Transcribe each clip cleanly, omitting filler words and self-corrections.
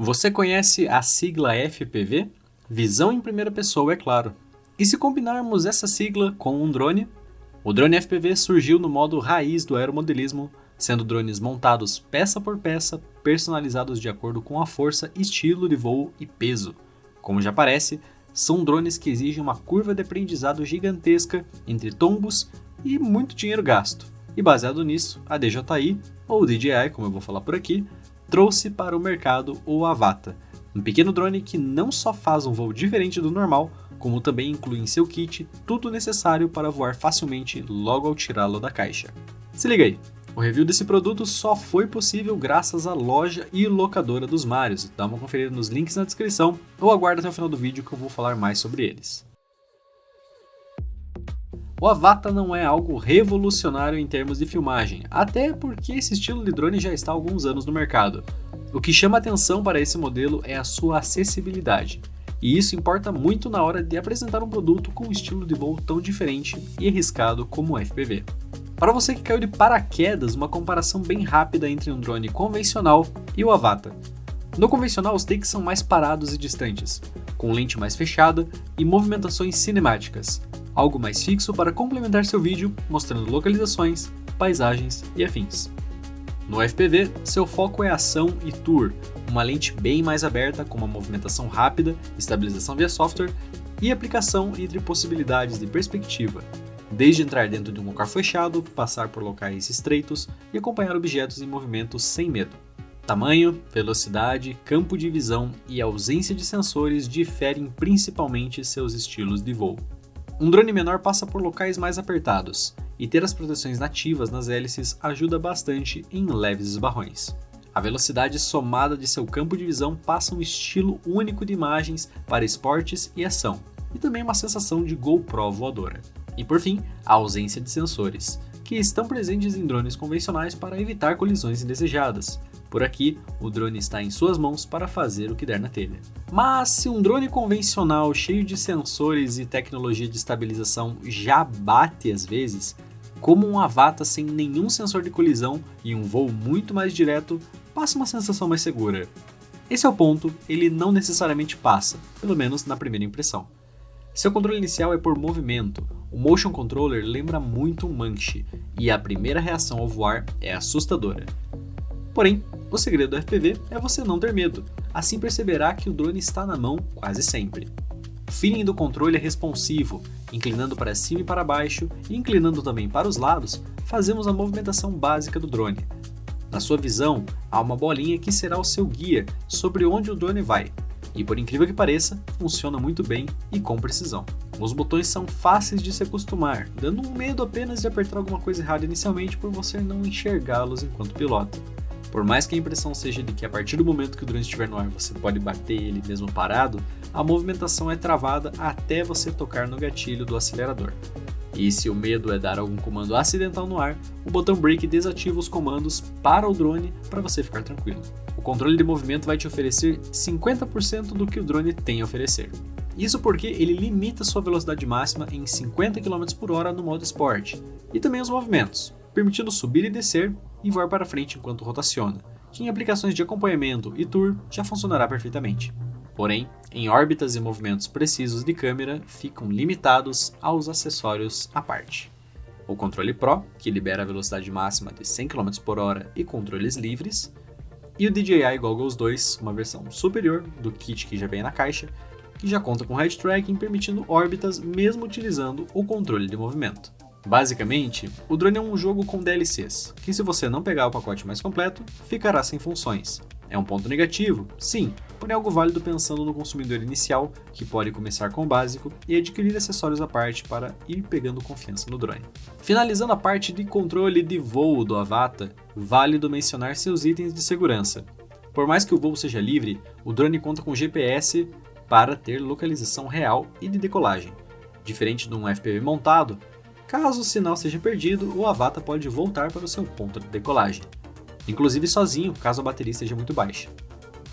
Você conhece a sigla FPV? Visão em primeira pessoa, é claro. E se combinarmos essa sigla com um drone? O drone FPV surgiu no modo raiz do aeromodelismo, sendo drones montados peça por peça, personalizados de acordo com a força, estilo de voo e peso. Como já parece, são drones que exigem uma curva de aprendizado gigantesca entre tombos e muito dinheiro gasto. E baseado nisso, a DJI, ou DJI, como eu vou falar por aqui, trouxe para o mercado o Avata, um pequeno drone que não só faz um voo diferente do normal, como também inclui em seu kit tudo necessário para voar facilmente logo ao tirá-lo da caixa. Se liga aí, o review desse produto só foi possível graças à loja e locadora dos Marios. Dá uma conferida nos links na descrição ou aguarda até o final do vídeo que eu vou falar mais sobre eles. O Avata não é algo revolucionário em termos de filmagem, até porque esse estilo de drone já está há alguns anos no mercado. O que chama atenção para esse modelo é a sua acessibilidade, e isso importa muito na hora de apresentar um produto com um estilo de voo tão diferente e arriscado como o FPV. Para você que caiu de paraquedas, uma comparação bem rápida entre um drone convencional e o Avata. No convencional, os takes são mais parados e distantes, com lente mais fechada e movimentações cinemáticas, algo mais fixo para complementar seu vídeo, mostrando localizações, paisagens e afins. No FPV, seu foco é ação e tour, uma lente bem mais aberta com uma movimentação rápida, estabilização via software e aplicação entre possibilidades de perspectiva, desde entrar dentro de um local fechado, passar por locais estreitos e acompanhar objetos em movimento sem medo. Tamanho, velocidade, campo de visão e ausência de sensores diferem principalmente seus estilos de voo. Um drone menor passa por locais mais apertados, e ter as proteções nativas nas hélices ajuda bastante em leves esbarrões. A velocidade somada de seu campo de visão passa um estilo único de imagens para esportes e ação, e também uma sensação de GoPro voadora. E por fim, a ausência de sensores, que estão presentes em drones convencionais para evitar colisões indesejadas. Por aqui, o drone está em suas mãos para fazer o que der na telha. Mas se um drone convencional cheio de sensores e tecnologia de estabilização já bate às vezes, como um Avata sem nenhum sensor de colisão e um voo muito mais direto, passa uma sensação mais segura. Esse é o ponto, ele não necessariamente passa, pelo menos na primeira impressão. Seu controle inicial é por movimento, o Motion Controller lembra muito um Manche, e a primeira reação ao voar é assustadora. Porém, o segredo do FPV é você não ter medo, assim perceberá que o drone está na mão quase sempre. O feeling do controle é responsivo, inclinando para cima e para baixo e inclinando também para os lados, fazemos a movimentação básica do drone. Na sua visão, há uma bolinha que será o seu guia sobre onde o drone vai, e por incrível que pareça, funciona muito bem e com precisão. Os botões são fáceis de se acostumar, dando um medo apenas de apertar alguma coisa errada inicialmente por você não enxergá-los enquanto pilota. Por mais que a impressão seja de que a partir do momento que o drone estiver no ar você pode bater ele mesmo parado, a movimentação é travada até você tocar no gatilho do acelerador. E se o medo é dar algum comando acidental no ar, o botão Brake desativa os comandos para o drone para você ficar tranquilo. O controle de movimento vai te oferecer 50% do que o drone tem a oferecer. Isso porque ele limita sua velocidade máxima em 50 km/h no modo Sport, e também os movimentos, permitindo subir e descer e voar para frente enquanto rotaciona, que em aplicações de acompanhamento e tour já funcionará perfeitamente. Porém, em órbitas e movimentos precisos de câmera, ficam limitados aos acessórios à parte. O controle Pro, que libera a velocidade máxima de 100 km/h e controles livres, e o DJI Goggles 2, uma versão superior do kit que já vem na caixa, que já conta com head tracking permitindo órbitas mesmo utilizando o controle de movimento. Basicamente, o drone é um jogo com DLCs, que se você não pegar o pacote mais completo, ficará sem funções. É um ponto negativo? Sim, porém é algo válido pensando no consumidor inicial, que pode começar com o básico e adquirir acessórios à parte para ir pegando confiança no drone. Finalizando a parte de controle de voo do Avata, válido mencionar seus itens de segurança. Por mais que o voo seja livre, o drone conta com GPS para ter localização real e de decolagem. Diferente de um FPV montado, caso o sinal seja perdido, o Avata pode voltar para o seu ponto de decolagem, inclusive sozinho, caso a bateria esteja muito baixa.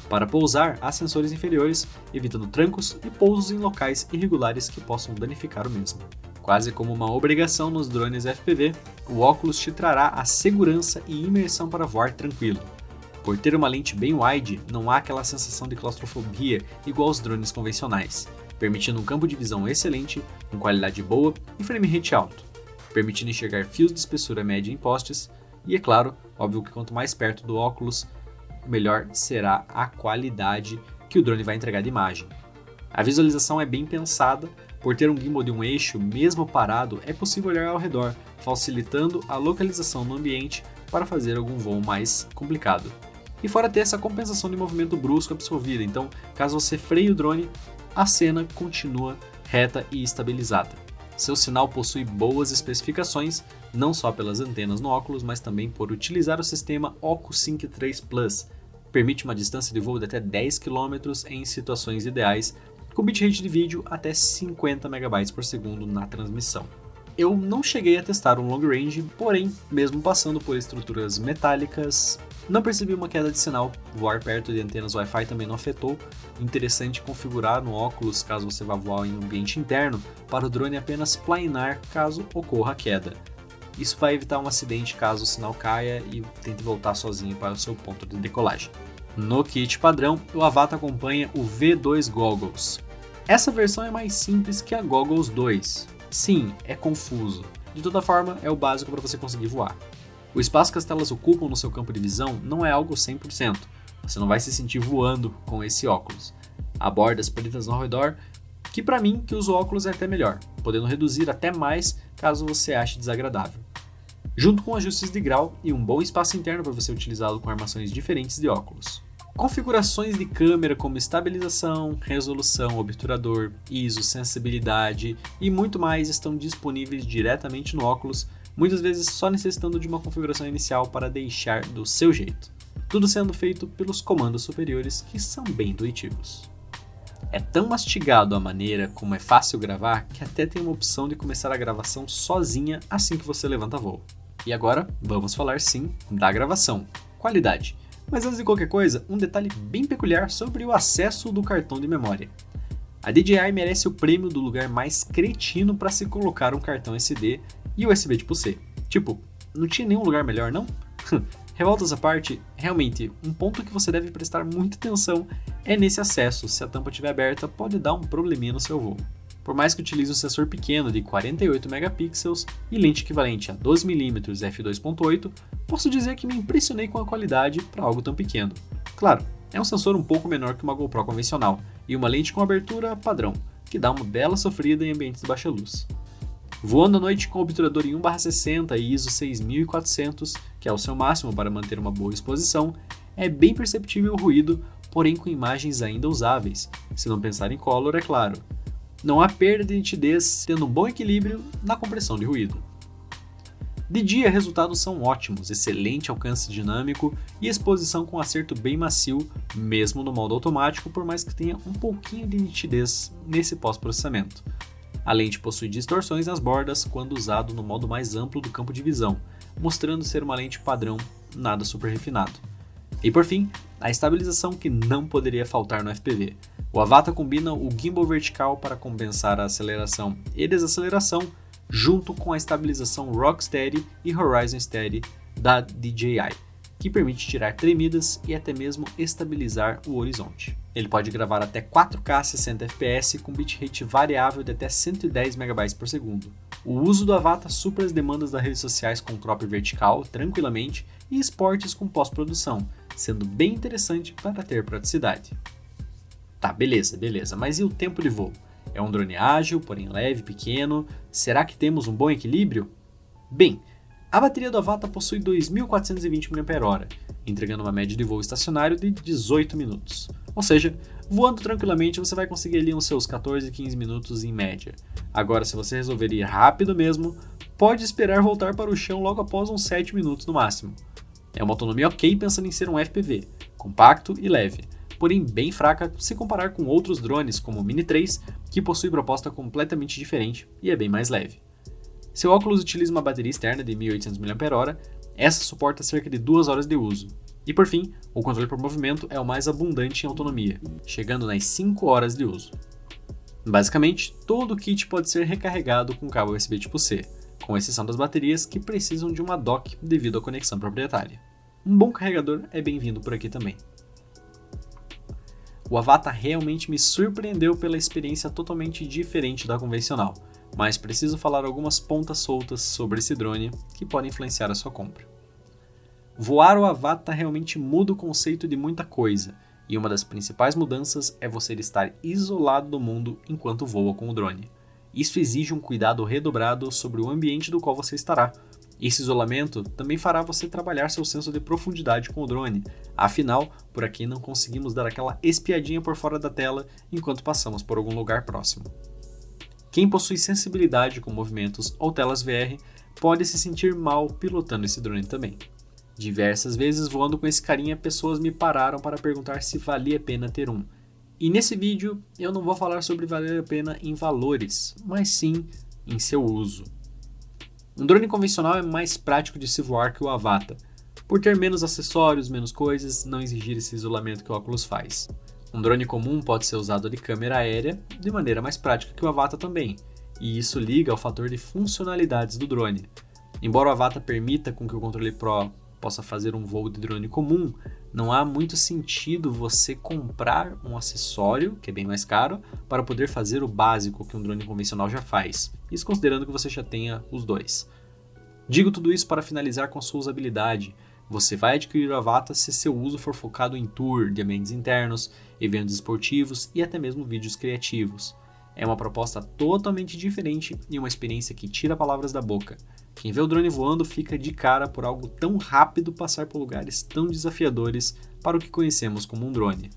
Para pousar, há sensores inferiores, evitando trancos e pousos em locais irregulares que possam danificar o mesmo. Quase como uma obrigação nos drones FPV, o óculos te trará a segurança e imersão para voar tranquilo. Por ter uma lente bem wide, não há aquela sensação de claustrofobia igual aos drones convencionais, permitindo um campo de visão excelente, com qualidade boa e frame rate alto, permitindo enxergar fios de espessura média em postes, e é claro, óbvio que quanto mais perto do óculos, melhor será a qualidade que o drone vai entregar de imagem. A visualização é bem pensada, por ter um gimbal de um eixo, mesmo parado, é possível olhar ao redor, facilitando a localização no ambiente para fazer algum voo mais complicado. E fora ter essa compensação de movimento brusco absorvida, então caso você freie o drone, a cena continua reta e estabilizada. Seu sinal possui boas especificações, não só pelas antenas no óculos, mas também por utilizar o sistema OcuSync 3 Plus. Permite uma distância de voo de até 10 km em situações ideais, com bitrate de vídeo até 50 MB por segundo na transmissão. Eu não cheguei a testar um long range, porém, mesmo passando por estruturas metálicas, não percebi uma queda de sinal. Voar perto de antenas Wi-Fi também não afetou. Interessante configurar no óculos caso você vá voar em um ambiente interno, para o drone apenas planar caso ocorra a queda. Isso vai evitar um acidente caso o sinal caia e tente voltar sozinho para o seu ponto de decolagem. No kit padrão, o Avata acompanha o V2 Goggles. Essa versão é mais simples que a Goggles 2. Sim, é confuso. De toda forma, é o básico para você conseguir voar. O espaço que as telas ocupam no seu campo de visão não é algo 100%. Você não vai se sentir voando com esse óculos. Há bordas pretas ao redor, que para mim, que uso óculos é até melhor, podendo reduzir até mais caso você ache desagradável. Junto com ajustes de grau e um bom espaço interno para você utilizá-lo com armações diferentes de óculos. Configurações de câmera como estabilização, resolução, obturador, ISO, sensibilidade e muito mais estão disponíveis diretamente no óculos, muitas vezes só necessitando de uma configuração inicial para deixar do seu jeito. Tudo sendo feito pelos comandos superiores que são bem intuitivos. É tão mastigado a maneira como é fácil gravar que até tem uma opção de começar a gravação sozinha assim que você levanta voo. E agora, vamos falar sim da gravação. Qualidade. Mas antes de qualquer coisa, um detalhe bem peculiar sobre o acesso do cartão de memória. A DJI merece o prêmio do lugar mais cretino para se colocar um cartão SD e USB tipo C. Tipo, não tinha nenhum lugar melhor não? Revoltas à parte, realmente, um ponto que você deve prestar muita atenção é nesse acesso. Se a tampa estiver aberta, pode dar um probleminha no seu voo. Por mais que utilize um sensor pequeno de 48 megapixels e lente equivalente a 12mm f2.8, posso dizer que me impressionei com a qualidade para algo tão pequeno. Claro, é um sensor um pouco menor que uma GoPro convencional e uma lente com abertura padrão, que dá uma bela sofrida em ambientes de baixa luz. Voando à noite com obturador em 1/60 e ISO 6400, que é o seu máximo para manter uma boa exposição, é bem perceptível o ruído, porém com imagens ainda usáveis, se não pensar em color, é claro. Não há perda de nitidez, tendo um bom equilíbrio na compressão de ruído. De dia, resultados são ótimos, excelente alcance dinâmico e exposição com acerto bem macio, mesmo no modo automático, por mais que tenha um pouquinho de nitidez nesse pós-processamento. A lente possui distorções nas bordas quando usado no modo mais amplo do campo de visão, mostrando ser uma lente padrão, nada super refinado. E por fim, a estabilização que não poderia faltar no FPV. O Avata combina o gimbal vertical para compensar a aceleração e desaceleração, junto com a estabilização Rocksteady e Horizon Steady da DJI, que permite tirar tremidas e até mesmo estabilizar o horizonte. Ele pode gravar até 4K 60 fps com bitrate variável de até 110 MB por segundo. O uso do Avata supra as demandas das redes sociais com crop vertical tranquilamente e esportes com pós-produção, sendo bem interessante para ter praticidade. Tá, beleza, mas e o tempo de voo? É um drone ágil, porém leve, pequeno. Será que temos um bom equilíbrio? Bem, a bateria do Avata possui 2.420 mAh, entregando uma média de voo estacionário de 18 minutos. Ou seja, voando tranquilamente você vai conseguir ali uns seus 14, 15 minutos em média. Agora, se você resolver ir rápido mesmo, pode esperar voltar para o chão logo após uns 7 minutos no máximo. É uma autonomia ok pensando em ser um FPV, compacto e leve, porém bem fraca se comparar com outros drones como o Mini 3, que possui proposta completamente diferente e é bem mais leve. Seu óculos utiliza uma bateria externa de 1.800 mAh, essa suporta cerca de 2 horas de uso. E por fim, o controle por movimento é o mais abundante em autonomia, chegando nas 5 horas de uso. Basicamente, todo o kit pode ser recarregado com cabo USB tipo C, com exceção das baterias que precisam de uma dock devido à conexão proprietária. um bom carregador é bem-vindo por aqui também. O Avata realmente me surpreendeu pela experiência totalmente diferente da convencional, mas preciso falar algumas pontas soltas sobre esse drone que podem influenciar a sua compra. Voar o Avata realmente muda o conceito de muita coisa, e uma das principais mudanças é você estar isolado do mundo enquanto voa com o drone. Isso exige um cuidado redobrado sobre o ambiente do qual você estará. Esse isolamento também fará você trabalhar seu senso de profundidade com o drone, afinal, por aqui não conseguimos dar aquela espiadinha por fora da tela enquanto passamos por algum lugar próximo. Quem possui sensibilidade com movimentos ou telas VR pode se sentir mal pilotando esse drone também. Diversas vezes voando com esse carinha, pessoas me pararam para perguntar se valia a pena ter um. E nesse vídeo eu não vou falar sobre valer a pena em valores, mas sim em seu uso. Um drone convencional é mais prático de se voar que o Avata, por ter menos acessórios, menos coisas, não exigir esse isolamento que o óculos faz. Um drone comum pode ser usado de câmera aérea de maneira mais prática que o Avata também, e isso liga ao fator de funcionalidades do drone. Embora o Avata permita com que o controle Pro possa fazer um voo de drone comum, não há muito sentido você comprar um acessório, que é bem mais caro, para poder fazer o básico que um drone convencional já faz, isso considerando que você já tenha os dois. Digo tudo isso para finalizar com a sua usabilidade. Você vai adquirir o Avata se seu uso for focado em tour, de ambientes internos, eventos esportivos e até mesmo vídeos criativos. É uma proposta totalmente diferente e uma experiência que tira palavras da boca. Quem vê o drone voando fica de cara por algo tão rápido passar por lugares tão desafiadores para o que conhecemos como um drone.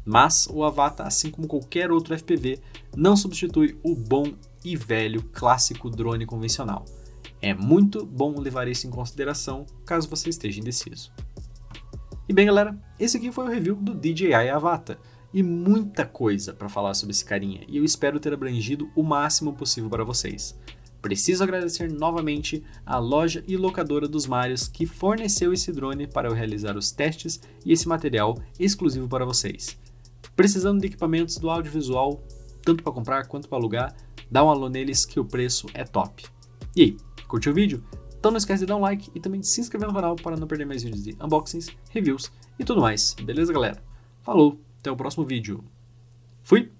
Mas o Avata, assim como qualquer outro FPV, não substitui o bom e velho clássico drone convencional. É muito bom levar isso em consideração caso você esteja indeciso. E bem galera, esse aqui foi o review do DJI Avata. E muita coisa para falar sobre esse carinha, e eu espero ter abrangido o máximo possível para vocês. Preciso agradecer novamente à loja e locadora dos Marios que forneceu esse drone para eu realizar os testes e esse material exclusivo para vocês. Precisando de equipamentos do audiovisual, tanto para comprar quanto para alugar, dá um alô neles que o preço é top. E aí, curtiu o vídeo? Então não esquece de dar um like e também de se inscrever no canal para não perder mais vídeos de unboxings, reviews e tudo mais. Beleza galera? Falou, até o próximo vídeo. Fui!